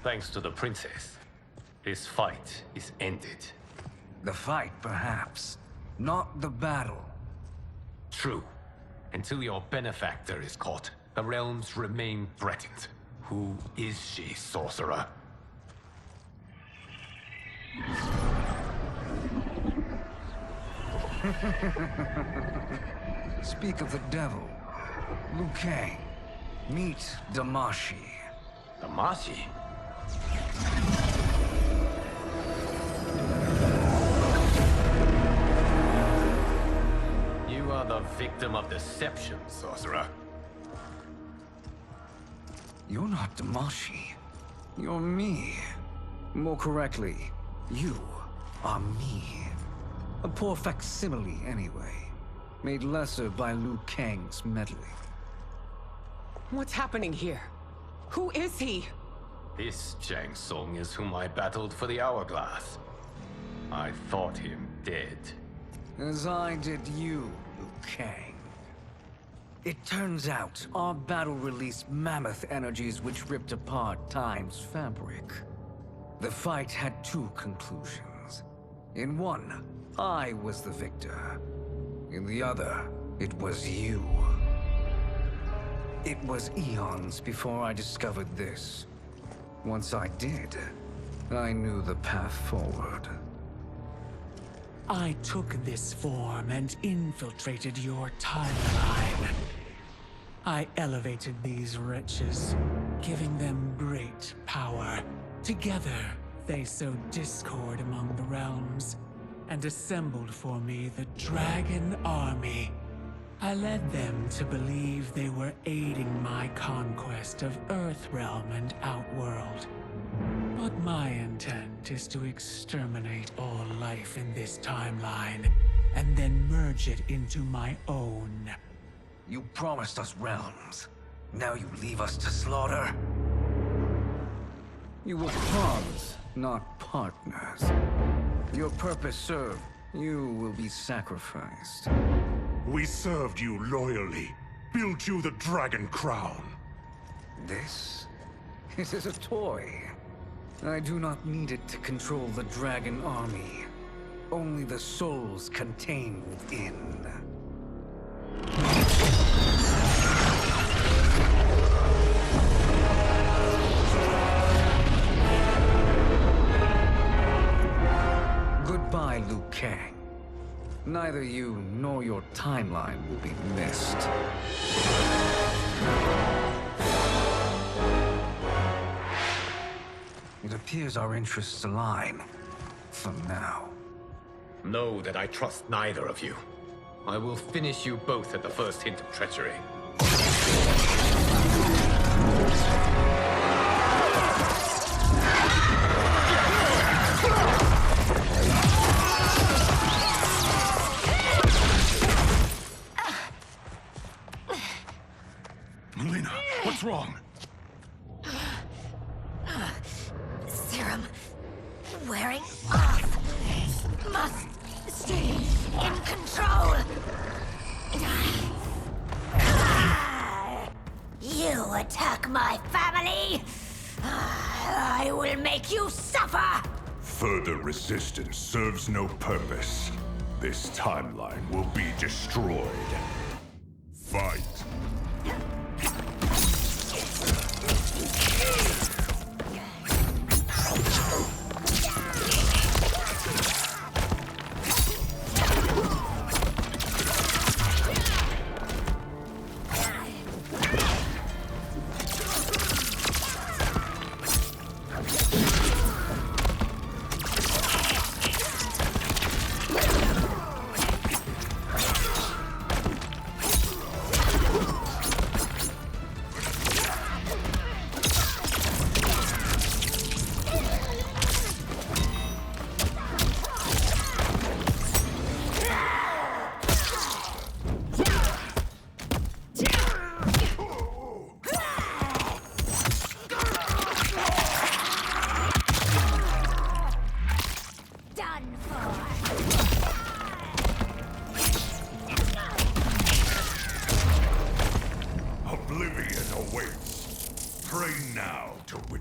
Thanks to the princess, this fight is ended. The fight, perhaps. Not the battle. True. Until your benefactor is caught, the realms remain threatened. Who is she, sorcerer? Speak of the devil. Liu Kang. Meet Damashi. Damashi? You are the victim of deception, sorcerer. You're not Damashi. You're me. More correctly, you are me. A poor facsimile, anyway. Made lesser by Liu Kang's meddling. What's happening here? Who is he? This Shang Tsung is whom I battled for the Hourglass. I thought him dead. As I did you, Liu Kang. It turns out our battle released mammoth energies which ripped apart time's fabric. The fight had two conclusions. In one, I was the victor. In the other, it was you. It was eons before I discovered this. Once I did, I knew the path forward. I took this form and infiltrated your timeline. I elevated these wretches, giving them great power. Together, they sowed discord among the realms, and assembled for me the Dragon Army. I led them to believe they were aiding my conquest of Earthrealm and Outworld. But my intent is to exterminate all life in this timeline, and then merge it into my own. You promised us realms. Now you leave us to slaughter? You were pawns, not partners. Your purpose served. You will be sacrificed. We served you loyally, built you the Dragon Crown. This? It is a toy. I do not need it to control the Dragon Army. Only the souls contained within. Goodbye, Liu Kang. Neither you nor your timeline will be missed. It appears our interests align. For now. Know that I trust neither of you. I will finish you both at the first hint of treachery. Melina, what's wrong? Serum wearing off. Must stay in control. You attack my family. I will make you suffer. Further resistance serves no purpose. This timeline will be destroyed. Fight.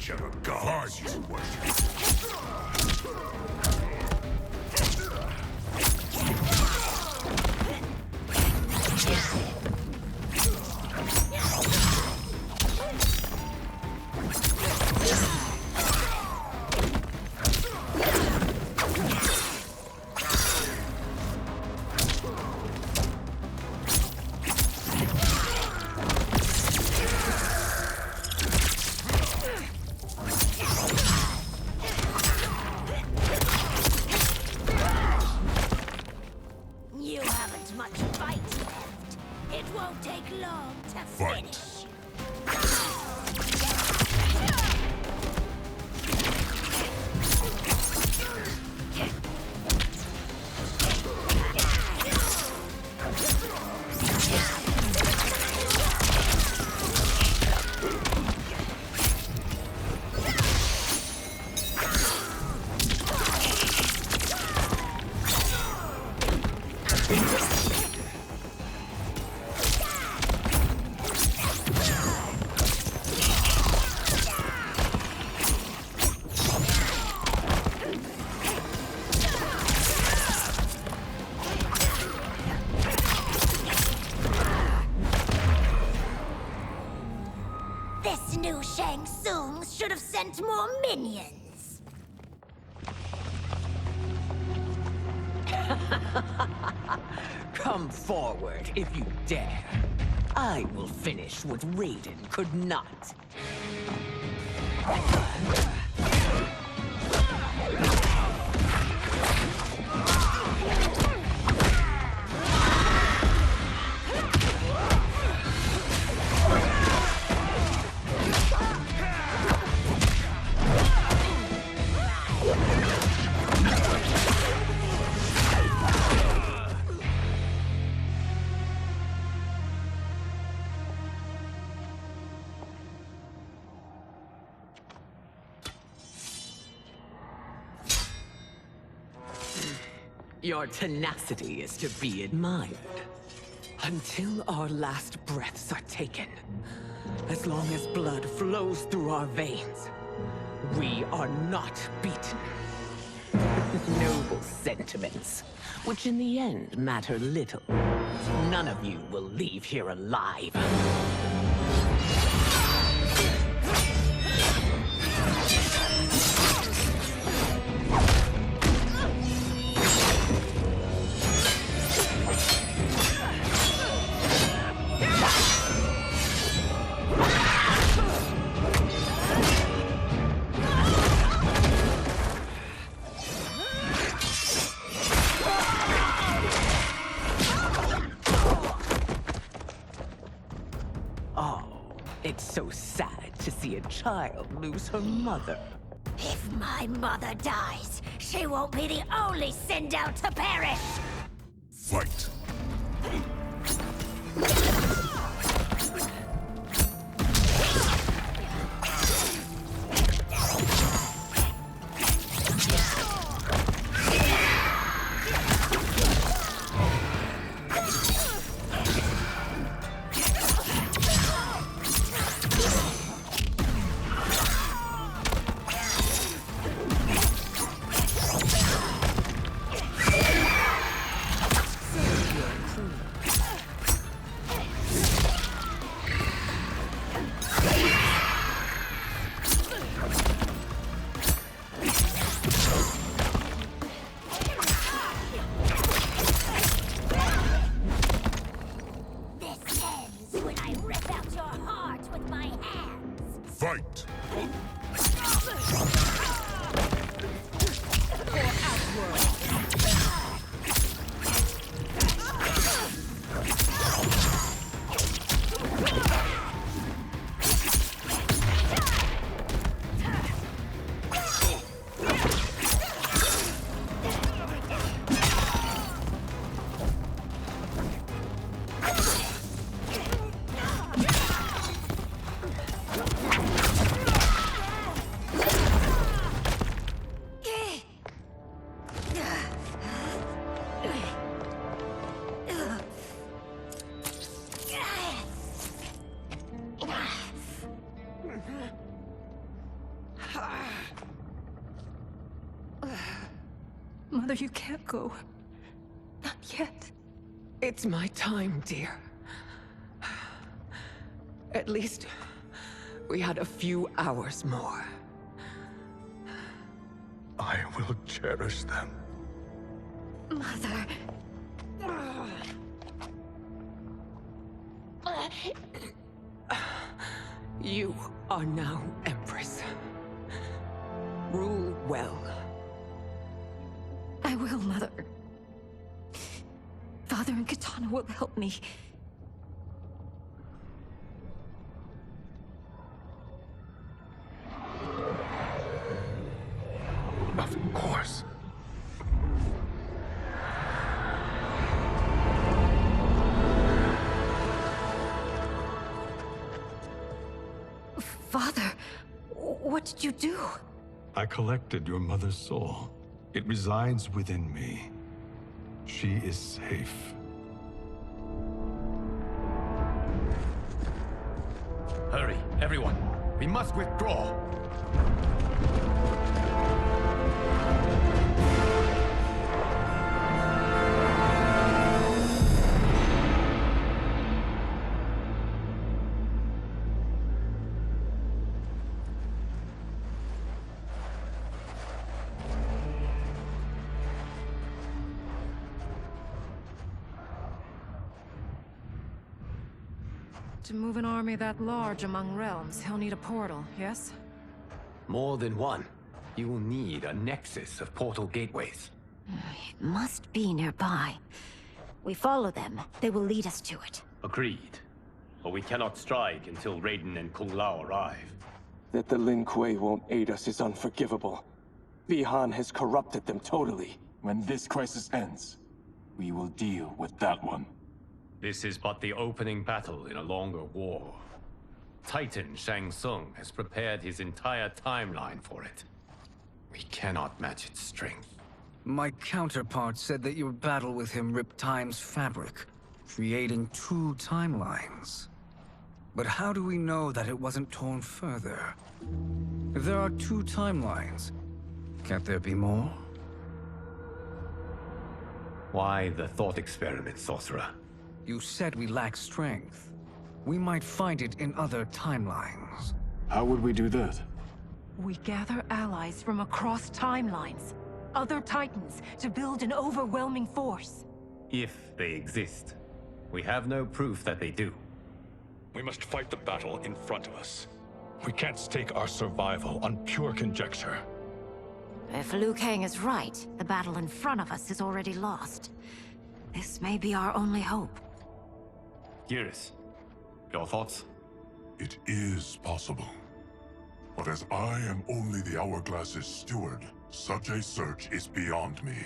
whichever gods you worship. You haven't much fight left. It won't take long to Fight. finish. This new Shang Tsung should have sent more minions. Come forward if you dare. I will finish what Raiden could not. Your tenacity is to be admired. Until our last breaths are taken, as long as blood flows through our veins, we are not beaten. Noble sentiments, which in the end matter little. None of you will leave here alive. It's so sad to see a child lose her mother. If my mother dies, she won't be the only Sindel to perish! Fight. Fight! Mother, you can't go. Not yet. It's my time, dear. At least, we had a few hours more. I will cherish them. Mother. You are now Empress. Rule well. I will, Mother. Father and Katana will help me. Of course. Father, what did you do? I collected your mother's soul. It resides within me. She is safe. Hurry, everyone. We must withdraw. To move an army that large among realms, he'll need a portal, yes? More than one. You will need a nexus of portal gateways. It must be nearby. We follow them. They will lead us to it. Agreed. But we cannot strike until Raiden and Kung Lao arrive. That the Lin Kuei won't aid us is unforgivable. Bihan has corrupted them totally. When this crisis ends, we will deal with that one. This is but the opening battle in a longer war. Titan Shang Tsung has prepared his entire timeline for it. We cannot match its strength. My counterpart said that your battle with him ripped time's fabric, creating two timelines. But how do we know that it wasn't torn further? If there are two timelines, can't there be more? Why the thought experiment, Sorcerer? You said we lack strength. We might find it in other timelines. How would we do that? We gather allies from across timelines, other Titans, to build an overwhelming force. If they exist. We have no proof that they do. We must fight the battle in front of us. We can't stake our survival on pure conjecture. If Liu Kang is right, the battle in front of us is already lost. This may be our only hope. Geras, your thoughts? It is possible. But as I am only the Hourglass's steward, such a search is beyond me.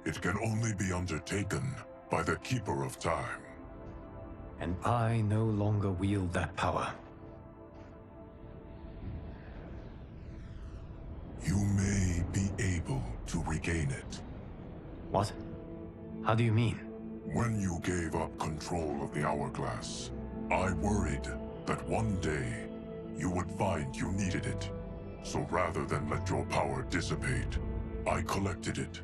It can only be undertaken by the Keeper of Time. And I no longer wield that power. You may be able to regain it. What? How do you mean? When you gave up control of the Hourglass, I worried that one day you would find you needed it. So rather than let your power dissipate, I collected it.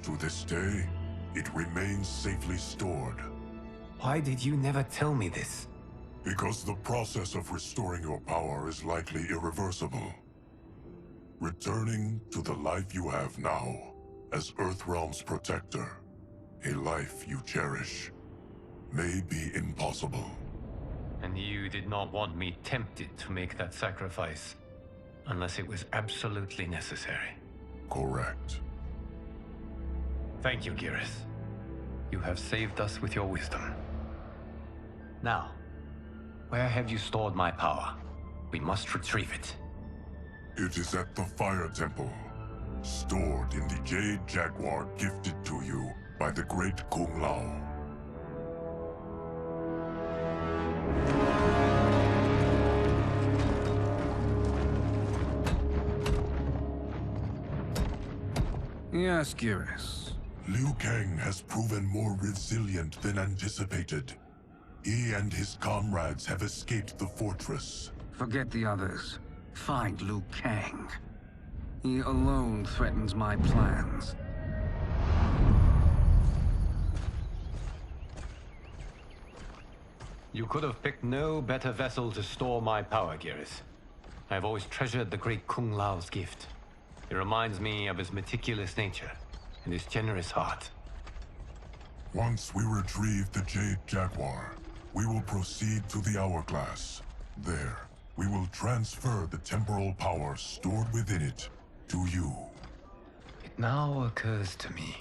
To this day, it remains safely stored. Why did you never tell me this? Because the process of restoring your power is likely irreversible. Returning to the life you have now, as Earthrealm's protector, a life you cherish, may be impossible. And you did not want me tempted to make that sacrifice, unless it was absolutely necessary. Correct. Thank you, Geras. You have saved us with your wisdom. Now, where have you stored my power? We must retrieve it. It is at the Fire Temple, stored in the Jade Jaguar gifted to you by the great Kung Lao. Yes, Geras. Liu Kang has proven more resilient than anticipated. He and his comrades have escaped the fortress. Forget the others. Find Liu Kang. He alone threatens my plans. You could have picked no better vessel to store my power, Gareth. I've always treasured the great Kung Lao's gift. It reminds me of his meticulous nature and his generous heart. Once we retrieve the Jade Jaguar, we will proceed to the Hourglass. There, we will transfer the temporal power stored within it to you. It now occurs to me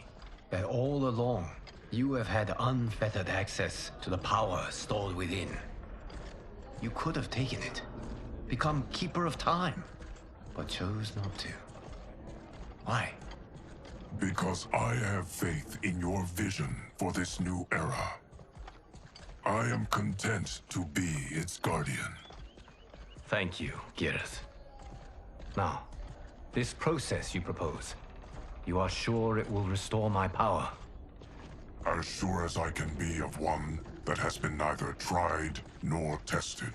that all along, you have had unfettered access to the power stored within. You could have taken it, become Keeper of Time, but chose not to. Why? Because I have faith in your vision for this new era. I am content to be its guardian. Thank you, Gareth. Now, this process you propose, you are sure it will restore my power? As sure as I can be of one that has been neither tried nor tested.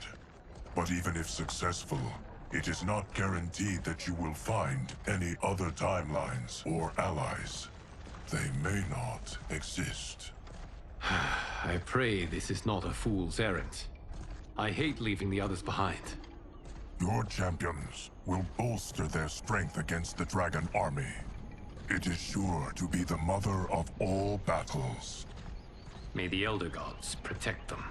But even if successful, it is not guaranteed that you will find any other timelines or allies. They may not exist. I pray this is not a fool's errand. I hate leaving the others behind. Your champions will bolster their strength against the Dragon Army. It is sure to be the mother of all battles. May the Elder Gods protect them.